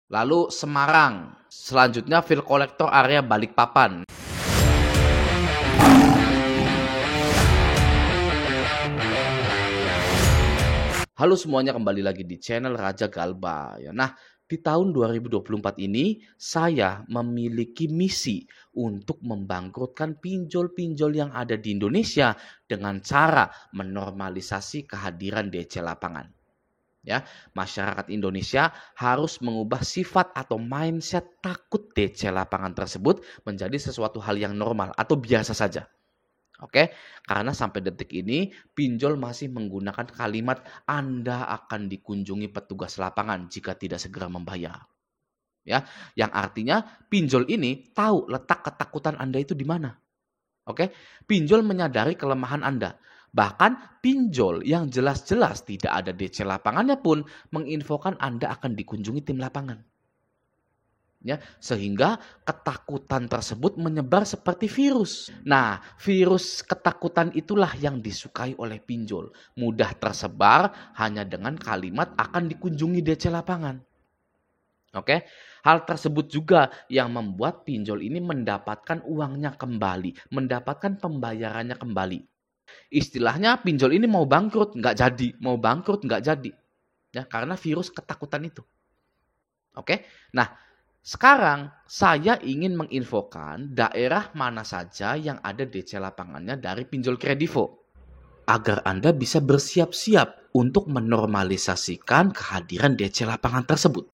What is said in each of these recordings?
Lalu Semarang. Selanjutnya Fill Collector area Balikpapan. Halo semuanya, kembali lagi di channel Raja Galba. Nah, di tahun 2024 ini saya memiliki misi untuk membangkrutkan pinjol-pinjol yang ada di Indonesia dengan cara menormalisasi kehadiran DC lapangan. Ya, masyarakat Indonesia harus mengubah sifat atau mindset takut DC lapangan tersebut menjadi sesuatu hal yang normal atau biasa saja. Oke, karena sampai detik ini pinjol masih menggunakan kalimat Anda akan dikunjungi petugas lapangan jika tidak segera membayar. Ya, yang artinya pinjol ini tahu letak ketakutan Anda itu di mana. Oke, pinjol menyadari kelemahan Anda. Bahkan pinjol yang jelas-jelas tidak ada DC lapangannya pun menginfokan Anda akan dikunjungi tim lapangan. Ya, sehingga ketakutan tersebut menyebar seperti virus. Nah, virus ketakutan itulah yang disukai oleh pinjol. Mudah tersebar hanya dengan kalimat akan dikunjungi DC lapangan. Oke, hal tersebut juga yang membuat pinjol ini mendapatkan uangnya kembali, mendapatkan pembayarannya kembali. Istilahnya pinjol ini mau bangkrut, nggak jadi. Mau bangkrut, nggak jadi. Ya, karena virus ketakutan itu. Oke, nah sekarang saya ingin menginfokan daerah mana saja yang ada DC lapangannya dari pinjol Kredivo. Agar Anda bisa bersiap-siap untuk menormalisasikan kehadiran DC lapangan tersebut.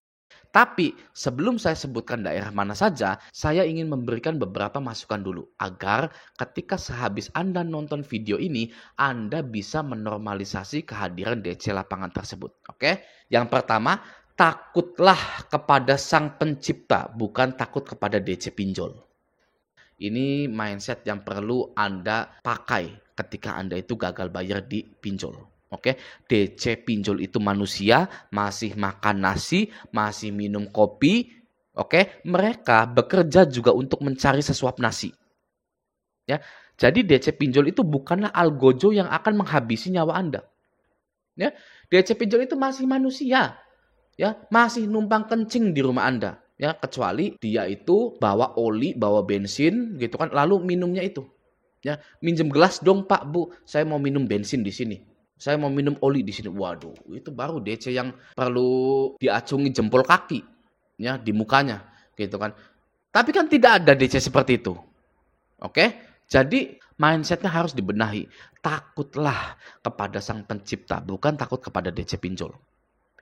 Tapi sebelum saya sebutkan daerah mana saja, saya ingin memberikan beberapa masukan dulu. Agar ketika sehabis Anda nonton video ini, Anda bisa menormalisasi kehadiran DC lapangan tersebut. Oke? Yang pertama, takutlah kepada sang pencipta, bukan takut kepada DC pinjol. Ini mindset yang perlu Anda pakai ketika Anda itu gagal bayar di pinjol. Oke, DC pinjol itu manusia, masih makan nasi, masih minum kopi. Oke, mereka bekerja juga untuk mencari sesuap nasi. Ya, jadi DC pinjol itu bukanlah algojo yang akan menghabisi nyawa Anda. Ya, DC pinjol itu masih manusia. Ya, masih numpang kencing di rumah Anda, ya, kecuali dia itu bawa oli, bawa bensin gitu kan, lalu minumnya itu. Ya, minjem gelas dong Pak, Bu, saya mau minum bensin di sini. Saya mau minum oli di sini. Waduh, itu baru DC yang perlu diacungi jempol kaki ya di mukanya gitu kan. Tapi kan tidak ada DC seperti itu. Oke? Jadi mindsetnya harus dibenahi. Takutlah kepada sang pencipta, bukan takut kepada DC pinjol.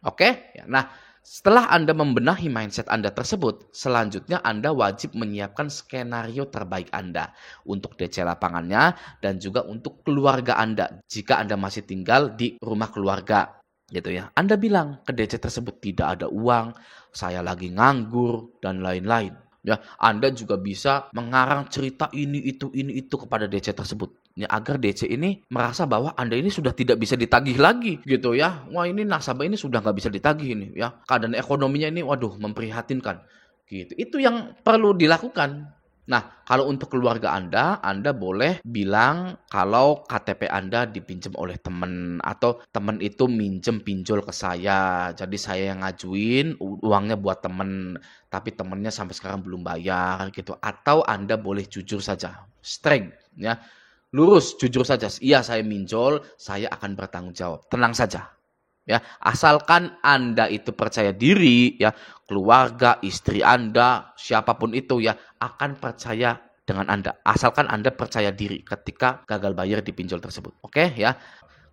Oke, nah setelah Anda membenahi mindset Anda tersebut, selanjutnya Anda wajib menyiapkan skenario terbaik Anda untuk DC lapangannya dan juga untuk keluarga Anda jika Anda masih tinggal di rumah keluarga. Gitu ya. Anda bilang ke DC tersebut tidak ada uang, saya lagi nganggur dan lain-lain. Ya, Anda juga bisa mengarang cerita ini itu kepada DC tersebut. Ya, agar DC ini merasa bahwa Anda ini sudah tidak bisa ditagih lagi gitu ya. Wah, ini nasabah ini sudah nggak bisa ditagih ini ya. Keadaan ekonominya ini waduh memprihatinkan. Gitu. Itu yang perlu dilakukan. Nah, kalau untuk keluarga Anda boleh bilang kalau KTP Anda dipinjam oleh teman atau teman itu minjem pinjol ke saya. Jadi saya yang ngajuin uangnya buat teman, tapi temannya sampai sekarang belum bayar gitu. Atau Anda boleh jujur saja, straight ya. Lurus, jujur saja. Iya, saya minjol, saya akan bertanggung jawab. Tenang saja. Ya, asalkan Anda itu percaya diri, ya, keluarga, istri Anda, siapapun itu ya akan percaya dengan Anda. Asalkan Anda percaya diri ketika gagal bayar di pinjol tersebut. Oke, ya.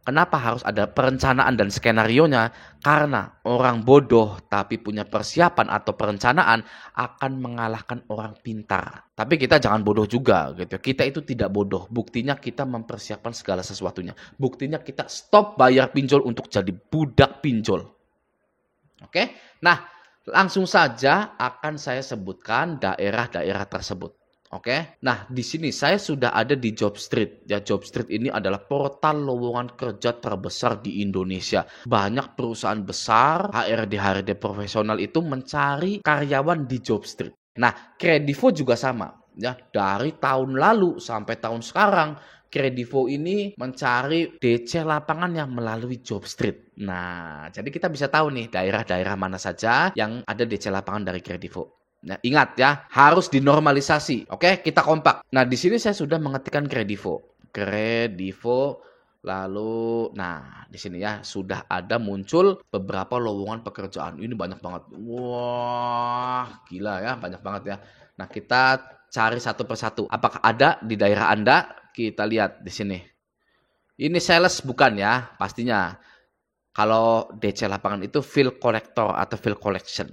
Kenapa harus ada perencanaan dan skenarionya? Karena orang bodoh tapi punya persiapan atau perencanaan akan mengalahkan orang pintar. Tapi kita jangan bodoh juga gitu. Kita itu tidak bodoh. Buktinya kita mempersiapkan segala sesuatunya. Buktinya kita stop bayar pinjol untuk jadi budak pinjol. Oke? Nah, langsung saja akan saya sebutkan daerah-daerah tersebut. Oke, nah di sini saya sudah ada di Jobstreet. Ya, Jobstreet ini adalah portal lowongan kerja terbesar di Indonesia. Banyak perusahaan besar, HRD profesional itu mencari karyawan di Jobstreet. Nah, Kredivo juga sama. Ya, dari tahun lalu sampai tahun sekarang, Kredivo ini mencari DC lapangannya melalui job street. Nah, jadi kita bisa tahu nih daerah-daerah mana saja yang ada DC lapangan dari Kredivo. Nah, ingat ya, harus dinormalisasi. Oke, kita kompak. Nah, di sini saya sudah mengetikkan Kredivo. Kredivo, lalu, nah, di sini ya sudah ada muncul beberapa lowongan pekerjaan. Ini banyak banget. Wah, gila ya, banyak banget ya. Nah, kita cari satu persatu. Apakah ada di daerah Anda? Kita lihat di sini. Ini sales bukan ya, pastinya. Kalau DC lapangan itu field collector atau field collection.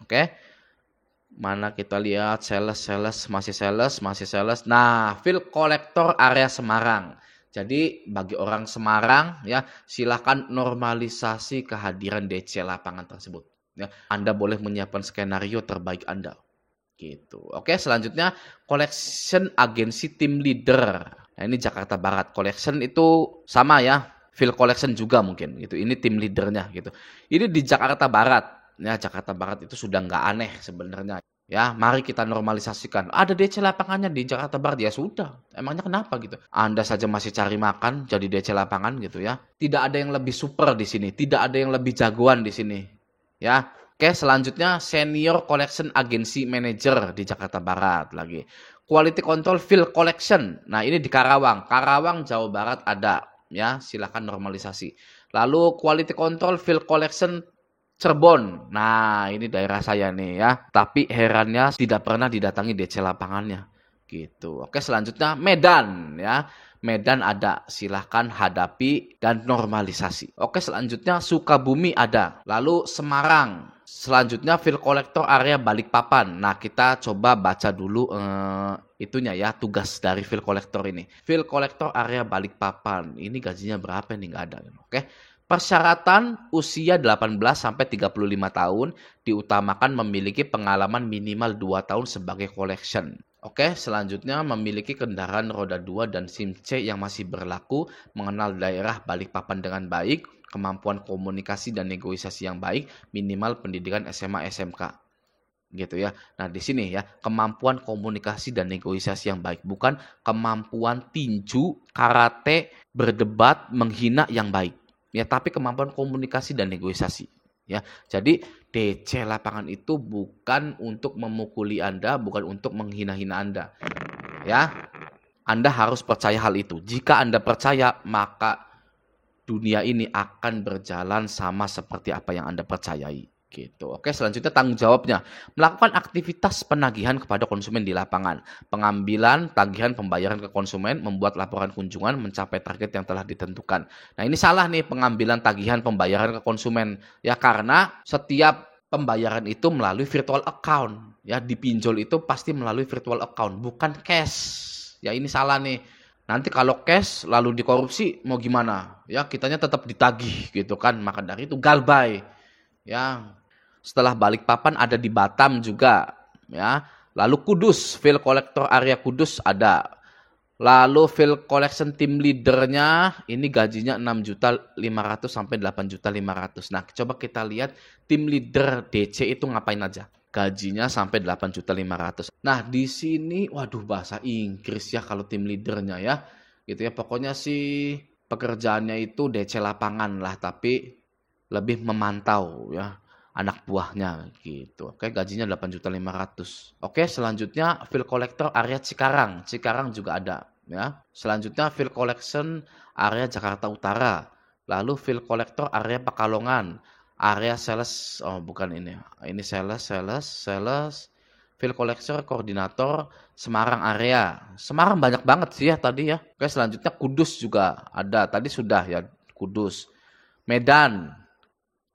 Oke. Mana kita lihat masih sales. Nah, field collector area Semarang. Jadi bagi orang Semarang ya, silakan normalisasi kehadiran DC lapangan tersebut. Ya, Anda boleh menyiapkan skenario terbaik Anda. Gitu. Oke, selanjutnya collection agency team leader. Nah, ini Jakarta Barat. Collection itu sama ya, field collection juga mungkin gitu. Ini tim leadernya gitu. Ini di Jakarta Barat. Ya, Jakarta Barat itu sudah nggak aneh sebenarnya. Ya, mari kita normalisasikan. Ada DC lapangannya di Jakarta Barat, ya sudah. Emangnya kenapa gitu? Anda saja masih cari makan jadi DC lapangan gitu ya. Tidak ada yang lebih super di sini, tidak ada yang lebih jagoan di sini. Ya. Oke, selanjutnya Senior Collection Agency Manager di Jakarta Barat lagi. Quality Control Field Collection. Nah, ini di Karawang. Karawang, Jawa Barat ada. Ya, silakan normalisasi. Lalu Quality Control Field Collection Cirebon. Nah, ini daerah saya nih ya. Tapi herannya tidak pernah didatangi DC lapangannya. Gitu. Oke, selanjutnya Medan ya. Medan ada, silahkan hadapi dan normalisasi. Oke, selanjutnya Sukabumi ada. Lalu Semarang. Selanjutnya field collector area Balikpapan. Nah, kita coba baca dulu itunya ya, tugas dari field collector ini. Field collector area Balikpapan. Ini gajinya berapa nih? Nggak ada. Oke. Persyaratan usia 18 sampai 35 tahun, diutamakan memiliki pengalaman minimal 2 tahun sebagai collection. Oke, selanjutnya memiliki kendaraan roda 2 dan SIM C yang masih berlaku, mengenal daerah Balikpapan dengan baik, kemampuan komunikasi dan negosiasi yang baik, minimal pendidikan SMA SMK. Gitu ya. Nah, di sini ya, kemampuan komunikasi dan negosiasi yang baik, bukan kemampuan tinju, karate, berdebat, menghina yang baik. Ya, tapi kemampuan komunikasi dan negosiasi. Ya, jadi DC lapangan itu bukan untuk memukuli Anda, bukan untuk menghina-hina Anda. Ya, Anda harus percaya hal itu. Jika Anda percaya, maka dunia ini akan berjalan sama seperti apa yang Anda percayai. Gitu. Oke, selanjutnya tanggung jawabnya. Melakukan aktivitas penagihan kepada konsumen di lapangan. Pengambilan, tagihan, pembayaran ke konsumen, membuat laporan kunjungan, mencapai target yang telah ditentukan. Nah, ini salah nih pengambilan, tagihan, pembayaran ke konsumen. Ya, karena setiap pembayaran itu melalui virtual account. Ya, di pinjol itu pasti melalui virtual account, bukan cash. Ya, ini salah nih. Nanti kalau cash lalu dikorupsi mau gimana? Ya, kitanya tetap ditagih gitu kan. Maka dari itu galbay. Ya, setelah Balikpapan ada di Batam juga, ya. Lalu Kudus, field collector area Kudus ada. Lalu field collection team leadernya ini gajinya 6.500.000 sampai 8.500.000. Nah, coba kita lihat tim leader DC itu ngapain aja. Gajinya sampai 8.500.000. Nah, di sini waduh bahasa Inggris ya kalau tim leadernya ya. Gitu ya, pokoknya sih pekerjaannya itu DC lapangan lah, tapi lebih memantau ya anak buahnya gitu. Oke, gajinya 8.500.000. Oke, selanjutnya field collector area Cikarang. Cikarang juga ada ya. Selanjutnya field collection area Jakarta Utara. Lalu field collector area Pekalongan. Area sales, oh bukan ini. Ini sales. Field collector koordinator Semarang area. Semarang banyak banget sih ya tadi ya. Oke, selanjutnya Kudus juga ada. Tadi sudah ya Kudus. Medan,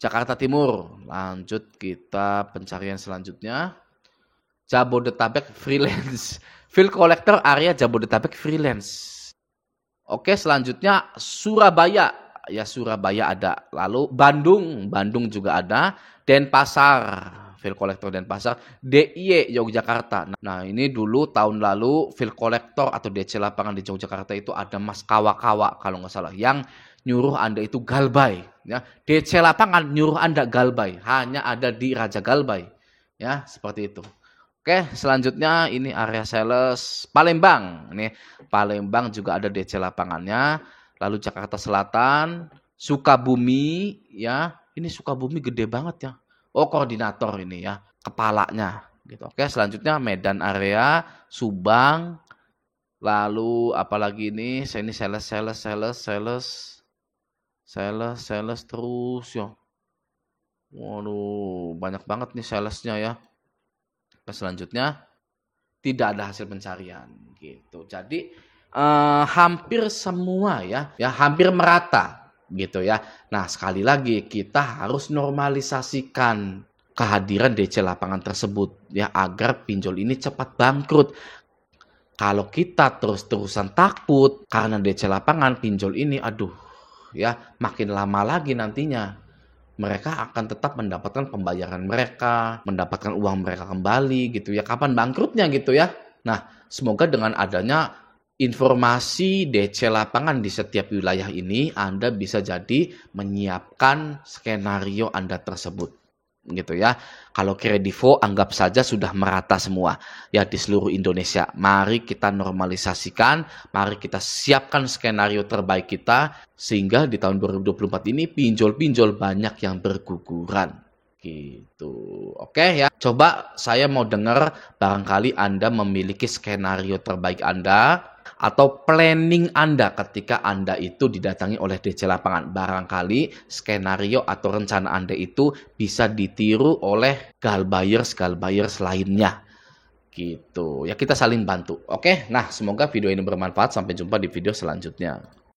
Jakarta Timur. Lanjut kita pencarian selanjutnya. Jabodetabek freelance. Field collector area Jabodetabek freelance. Oke, selanjutnya Surabaya. Ya, Surabaya ada. Lalu Bandung juga ada. Denpasar, field collector Denpasar. DIY Yogyakarta. Nah, ini dulu tahun lalu field collector atau DC lapangan di Yogyakarta itu ada Mas Kawa-Kawa kalau nggak salah. Yang nyuruh Anda itu galbay. Ya, DC lapangan nyuruh Anda galbay. Hanya ada di Raja Galbay. Ya, seperti itu. Oke, selanjutnya ini area sales Palembang. Ini Palembang juga ada DC lapangannya. Lalu Jakarta Selatan, Sukabumi ya. Ini Sukabumi gede banget ya. Oh, koordinator ini ya, kepalanya gitu. Oke, selanjutnya Medan area, Subang, lalu apalagi ini, saya ini sales terus ya. Waduh, banyak banget nih salesnya ya. Selanjutnya tidak ada hasil pencarian gitu. Jadi hampir semua ya hampir merata gitu ya. Nah, sekali lagi kita harus normalisasikan kehadiran DC lapangan tersebut ya agar pinjol ini cepat bangkrut. Kalau kita terus-terusan takut karena DC lapangan pinjol ini, aduh ya makin lama lagi nantinya mereka akan tetap mendapatkan pembayaran mereka, mendapatkan uang mereka kembali gitu ya. Kapan bangkrutnya gitu ya. Nah, semoga dengan adanya informasi DC lapangan di setiap wilayah ini, Anda bisa jadi menyiapkan skenario Anda tersebut. Gitu ya. Kalau Kredivo anggap saja sudah merata semua ya di seluruh Indonesia. Mari kita normalisasikan, mari kita siapkan skenario terbaik kita sehingga di tahun 2024 ini pinjol-pinjol banyak yang berguguran. Gitu. Oke ya. Coba saya mau dengar barangkali Anda memiliki skenario terbaik Anda atau planning Anda ketika Anda itu didatangi oleh DC lapangan. Barangkali skenario atau rencana Anda itu bisa ditiru oleh galbuyers lainnya. Gitu. Ya kita saling bantu. Oke. Nah, semoga video ini bermanfaat. Sampai jumpa di video selanjutnya.